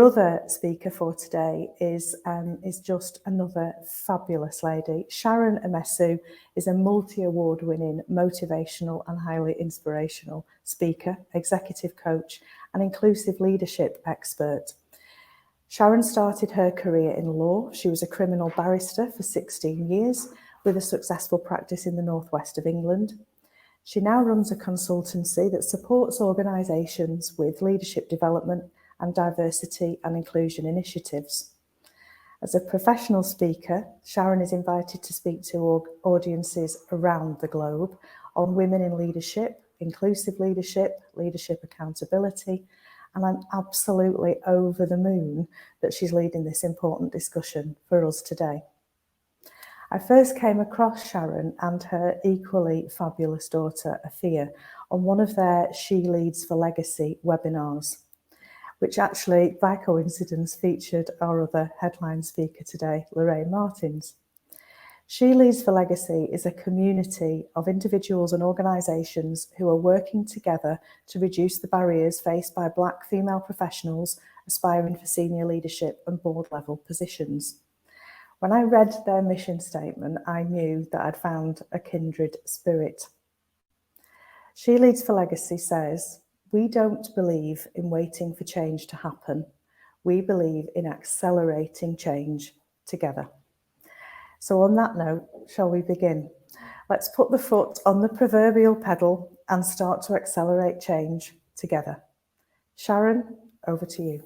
other speaker for today is just another fabulous lady. Sharon Amesu is a multi-award winning motivational and highly inspirational speaker, executive coach and inclusive leadership expert. Sharon started her career in law. She was a criminal barrister for 16 years with a successful practice in the northwest of England. She now runs a consultancy that supports organisations with leadership development and diversity and inclusion initiatives. As a professional speaker, Sharon is invited to speak to audiences around the globe on women in leadership, inclusive leadership, leadership accountability, and I'm absolutely over the moon that she's leading this important discussion for us today. I first came across Sharon and her equally fabulous daughter, Afia, on one of their She Leads for Legacy webinars, which actually, by coincidence, featured our other headline speaker today, Lorraine Martins. She Leads for Legacy is a community of individuals and organisations who are working together to reduce the barriers faced by Black female professionals aspiring for senior leadership and board level positions. When I read their mission statement, I knew that I'd found a kindred spirit. She Leads for Legacy says, "We don't believe in waiting for change to happen. We believe in accelerating change together." So on that note, shall we begin? Let's put the foot on the proverbial pedal and start to accelerate change together. Sharon, over to you.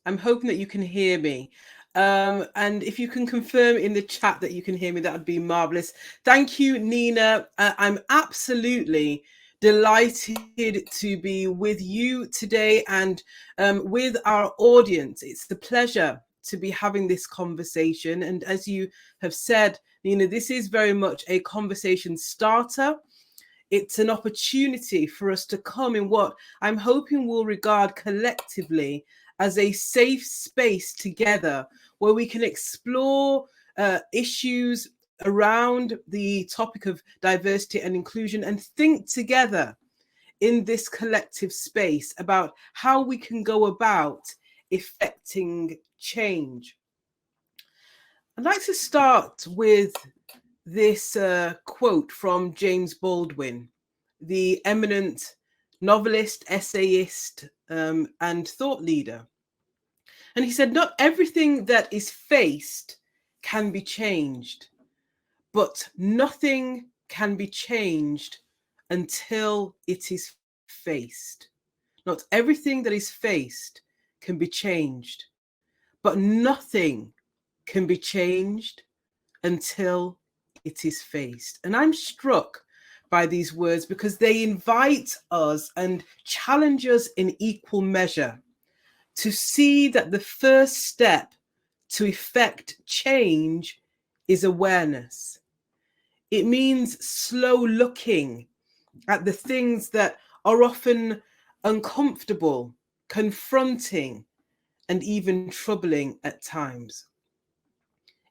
I'm hoping that you can hear me. And if you can confirm in the chat that you can hear me, that would be marvelous. Thank you, Nina. I'm absolutely delighted to be with you today and with our audience. It's the pleasure to be having this conversation. And as you have said, Nina, this is very much a conversation starter. It's an opportunity for us to come in what I'm hoping we'll regard collectively as a safe space together where we can explore issues around the topic of diversity and inclusion and think together in this collective space about how we can go about effecting change. I'd like to start with this quote from James Baldwin, the eminent novelist, essayist, and thought leader. And he said, "Not everything that is faced can be changed, but nothing can be changed until it is faced." Not everything that is faced can be changed, but nothing can be changed until it is faced. And I'm struck by these words because they invite us and challenge us in equal measure to see that the first step to effect change is awareness. It means slow looking at the things that are often uncomfortable, confronting, and even troubling at times.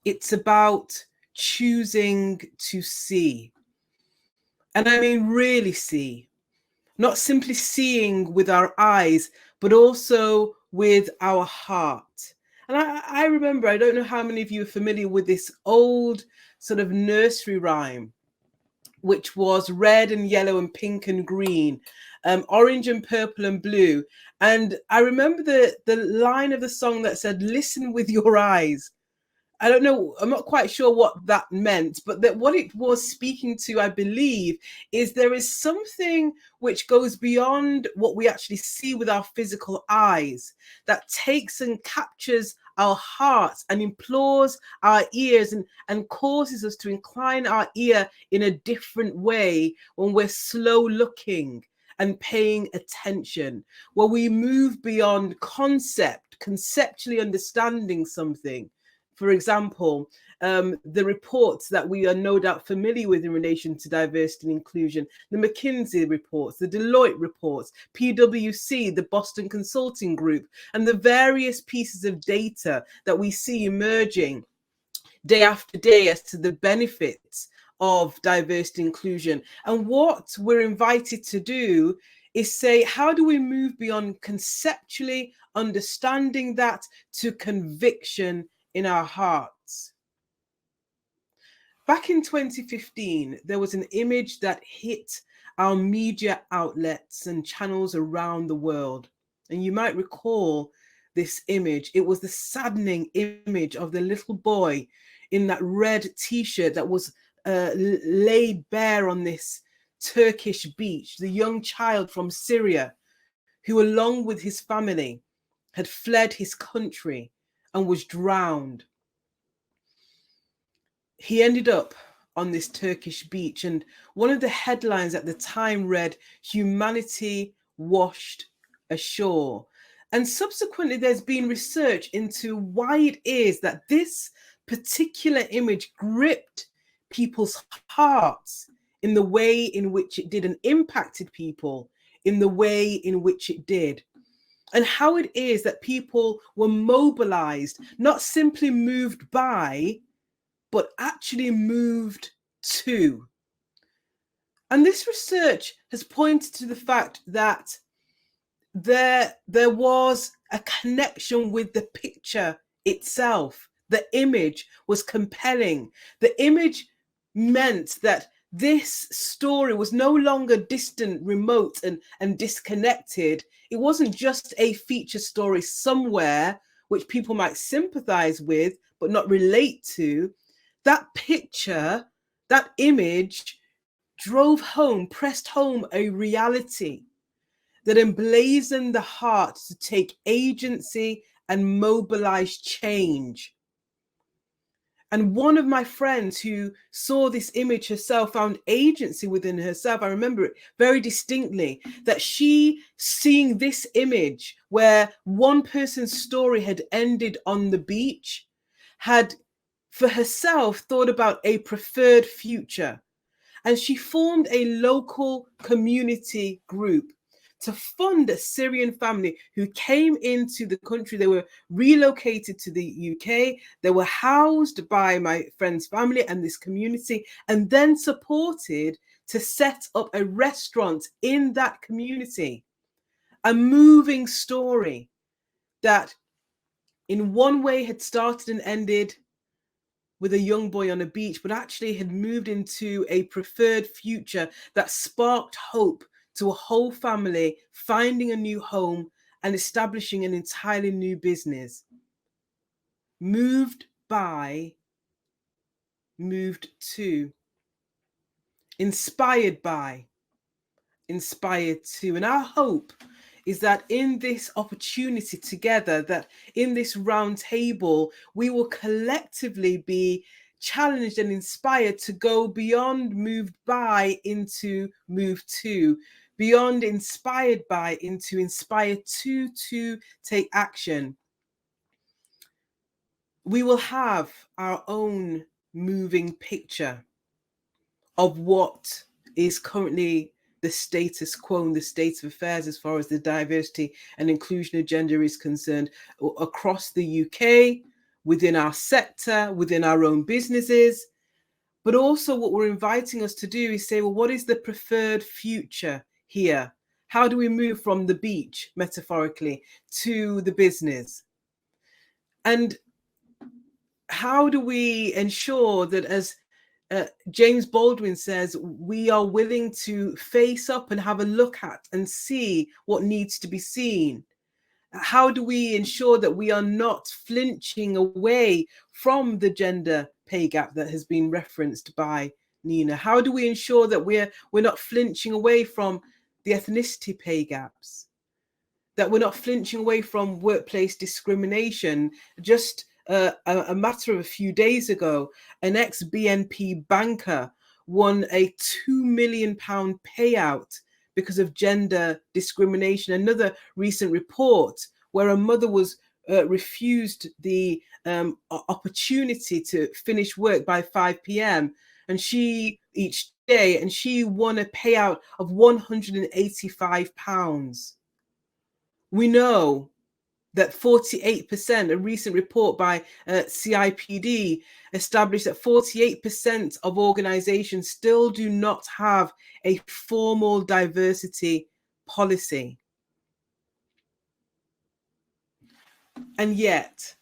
It's about choosing to see. And I mean really see. Not simply seeing with our eyes, but also with our heart. And I remember, I don't know how many of you are familiar with this old sort of nursery rhyme, which was red and yellow and pink and green, orange and purple and blue. And I remember the line of the song that said, "Listen with your eyes." I don't know, I'm not quite sure what that meant, but that what it was speaking to, I believe, is there is something which goes beyond what we actually see with our physical eyes, that takes and captures our hearts and implores our ears and causes us to incline our ear in a different way when we're slow looking and paying attention, where we move beyond conceptually understanding something, For example, the reports that we are no doubt familiar with in relation to diversity and inclusion, the McKinsey reports, the Deloitte reports, PwC, the Boston Consulting Group, and the various pieces of data that we see emerging day after day as to the benefits of diversity and inclusion. And what we're invited to do is say, how do we move beyond conceptually understanding that to conviction in our hearts? Back in 2015, there was an image that hit our media outlets and channels around the world. And you might recall this image. It was the saddening image of the little boy in that red t-shirt that was laid bare on this Turkish beach, the young child from Syria who, along with his family, had fled his country and was drowned. He ended up on this Turkish beach, and one of the headlines at the time read, "Humanity washed ashore." And subsequently, there's been research into why it is that this particular image gripped people's hearts in the way in which it did and impacted people in the way in which it did. And how it is that people were mobilized, not simply moved by, but actually moved to. And this research has pointed to the fact that there was a connection with the picture itself. The image was compelling. The image meant that this story was no longer distant, remote, and disconnected. It wasn't just a feature story somewhere which people might sympathize with but not relate to. That picture, that image pressed home a reality that emblazoned the heart to take agency and mobilize change. And one of my friends who saw this image herself found agency within herself. I remember it very distinctly, that she, seeing this image where one person's story had ended on the beach, had for herself thought about a preferred future. And she formed a local community group to fund a Syrian family who came into the country. They were relocated to the UK. They were housed by my friend's family and this community, and then supported to set up a restaurant in that community. A moving story that in one way had started and ended with a young boy on a beach, but actually had moved into a preferred future that sparked hope to a whole family finding a new home and establishing an entirely new business. Moved by, moved to, inspired by, inspired to. And our hope is that in this opportunity together, that in this round table, we will collectively be challenged and inspired to go beyond moved by into move to, beyond inspired by into inspired to take action. We will have our own moving picture of what is currently the status quo and the state of affairs as far as the diversity and inclusion agenda is concerned across the UK, within our sector, within our own businesses. But also what we're inviting us to do is say, well, what is the preferred future here? How do we move from the beach, metaphorically, to the business? And how do we ensure that, as James Baldwin says, we are willing to face up and have a look at and see what needs to be seen? How do we ensure that we are not flinching away from the gender pay gap that has been referenced by Nina? How do we ensure that we're not flinching away from the ethnicity pay gaps? That we're not flinching away from workplace discrimination? Just a matter of a few days ago, an ex-BNP banker won a £2 million payout because of gender discrimination. Another recent report where a mother was refused the opportunity to finish work by 5 p.m. and she each day, and she won a payout of £185. We know that 48%, a recent report by CIPD established that 48% of organizations still do not have a formal diversity policy. And yet,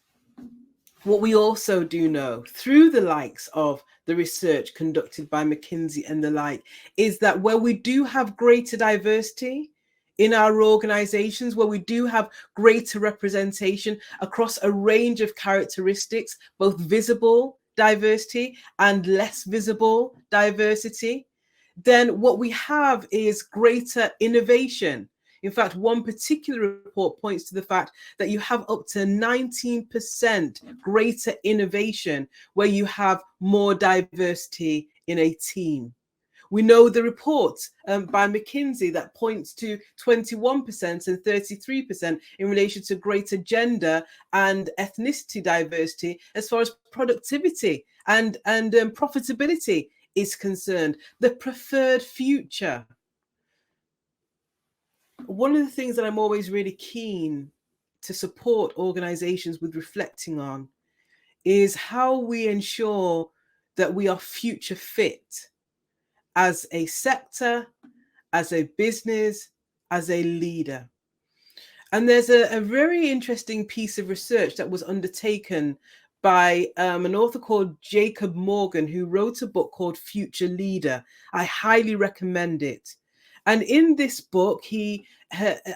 what we also do know through the likes of the research conducted by McKinsey and the like is that where we do have greater diversity in our organizations, where we do have greater representation across a range of characteristics, both visible diversity and less visible diversity, then what we have is greater innovation. In fact, one particular report points to the fact that you have up to 19% greater innovation where you have more diversity in a team. We know the report by McKinsey that points to 21% and 33% in relation to greater gender and ethnicity diversity as far as productivity and profitability is concerned. The preferred future. One of the things that I'm always really keen to support organizations with reflecting on is how we ensure that we are future fit as a sector, as a business, as a leader. And there's a very interesting piece of research that was undertaken by an author called Jacob Morgan, who wrote a book called Future Leader. I highly recommend it. And in this book, he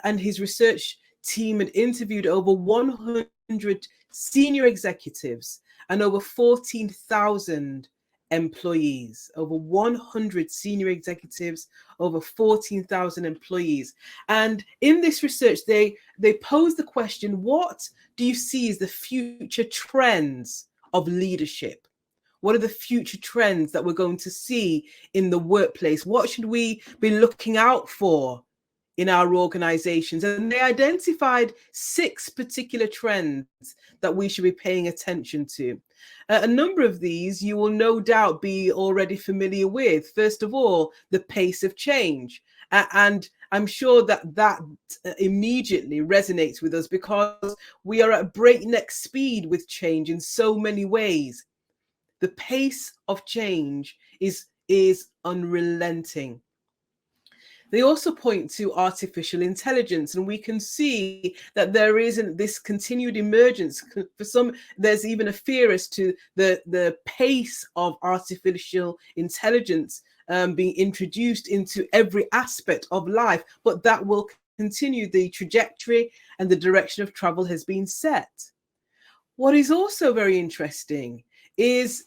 and his research team had interviewed over 100 senior executives and over 14,000 employees, over 100 senior executives, over 14,000 employees. And in this research, they posed the question, what do you see as the future trends of leadership? What are the future trends that we're going to see in the workplace? What should we be looking out for in our organizations? And they identified 6 particular trends that we should be paying attention to. A number of these you will no doubt be already familiar with. First of all, the pace of change. And I'm sure that immediately resonates with us because we are at breakneck speed with change in so many ways. The pace of change is unrelenting. They also point to artificial intelligence, and we can see that there isn't this continued emergence. For some, there's even a fear as to the pace of artificial intelligence being introduced into every aspect of life, but that will continue. The trajectory and the direction of travel has been set. What is also very interesting is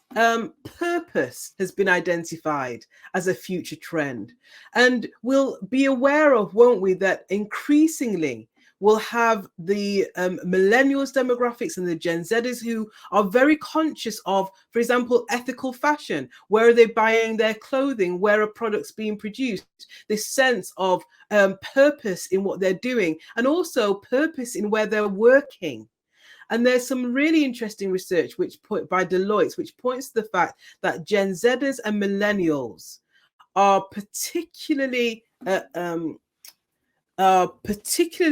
purpose has been identified as a future trend. And we'll be aware of, won't we, that increasingly we'll have the millennials demographics and the Gen Zers who are very conscious of, for example, ethical fashion. Where are they buying their clothing? Where are products being produced? This sense of purpose in what they're doing, and also purpose in where they're working. And there's some really interesting research by Deloitte, which points to the fact that Gen Zers and millennials are particularly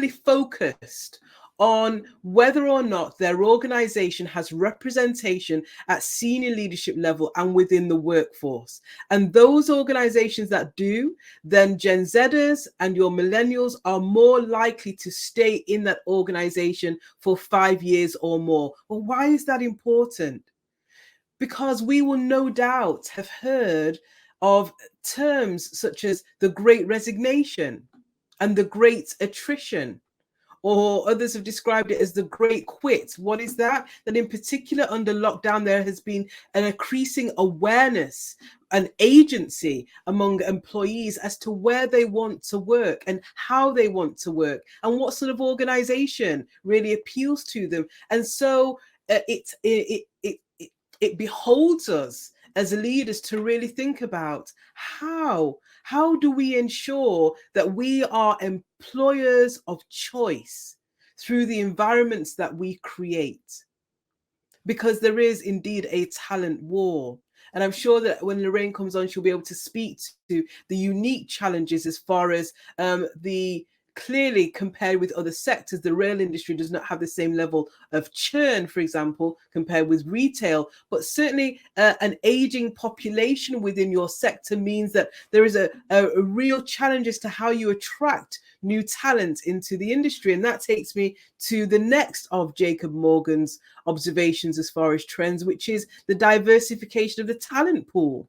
focused on whether or not their organization has representation at senior leadership level and within the workforce. And those organizations that do, then Gen Zers and your millennials are more likely to stay in that organization for 5 years or more. Well, why is that important? Because we will no doubt have heard of terms such as the Great Resignation and the Great Attrition, or others have described it as the Great Quit. What is that? That in particular under lockdown, there has been an increasing awareness and agency among employees as to where they want to work and how they want to work and what sort of organization really appeals to them. And so it beholds us as leaders to really think about how do we ensure that we are employers of choice through the environments that we create. Because there is indeed a talent war. And I'm sure that when Lorraine comes on, she'll be able to speak to the unique challenges as far as the clearly compared with other sectors, the rail industry does not have the same level of churn, for example, compared with retail. But certainly an aging population within your sector means that there is a real challenge as to how you attract new talent into the industry. And that takes me to the next of Jacob Morgan's observations as far as trends, which is the diversification of the talent pool.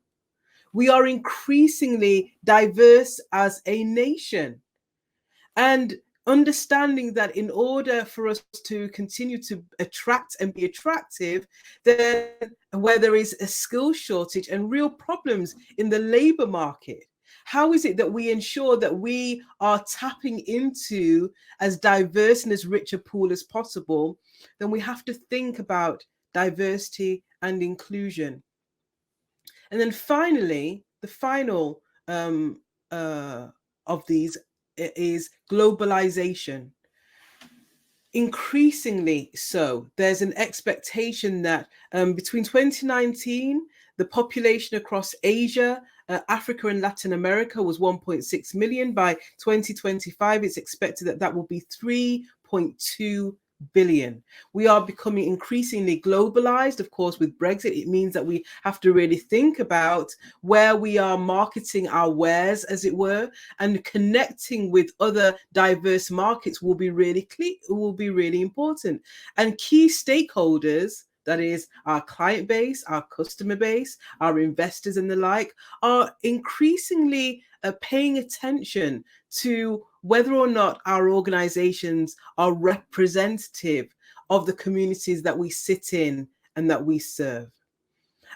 We are increasingly diverse as a nation. And understanding that in order for us to continue to attract and be attractive, then where there is a skill shortage and real problems in the labor market, how is it that we ensure that we are tapping into as diverse and as rich a pool as possible? Then we have to think about diversity and inclusion. And then finally, the final of these is globalization. Increasingly so, there's an expectation that between 2019, the population across Asia, Africa and Latin America was 1.6 million. By 2025, it's expected that that will be 3.2 billion. We are becoming increasingly globalized. Of course, with Brexit, it means that we have to really think about where we are marketing our wares, as it were, and connecting with other diverse markets will be really important. And key stakeholders, that is our client base, our customer base, our investors and the like, are increasingly paying attention to whether or not our organizations are representative of the communities that we sit in and that we serve.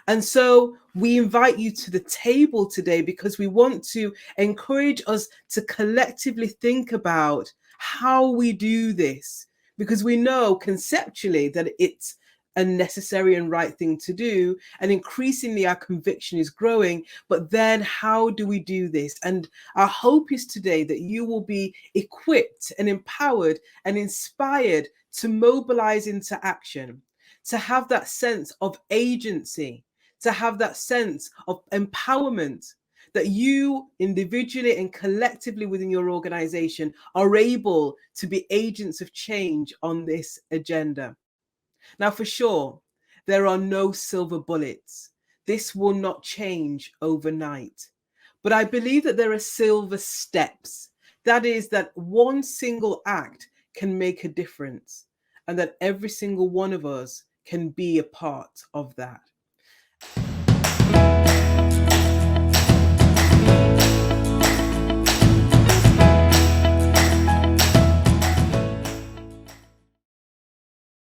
And so we invite you to the table today because we want to encourage us to collectively think about how we do this, because we know conceptually that it's a necessary and right thing to do. And increasingly our conviction is growing, but then how do we do this? And our hope is today that you will be equipped and empowered and inspired to mobilize into action, to have that sense of agency, to have that sense of empowerment, that you individually and collectively within your organization are able to be agents of change on this agenda. Now, for sure, there are no silver bullets. This will not change overnight. But I believe that there are silver steps. That is, that one single act can make a difference, and that every single one of us can be a part of that.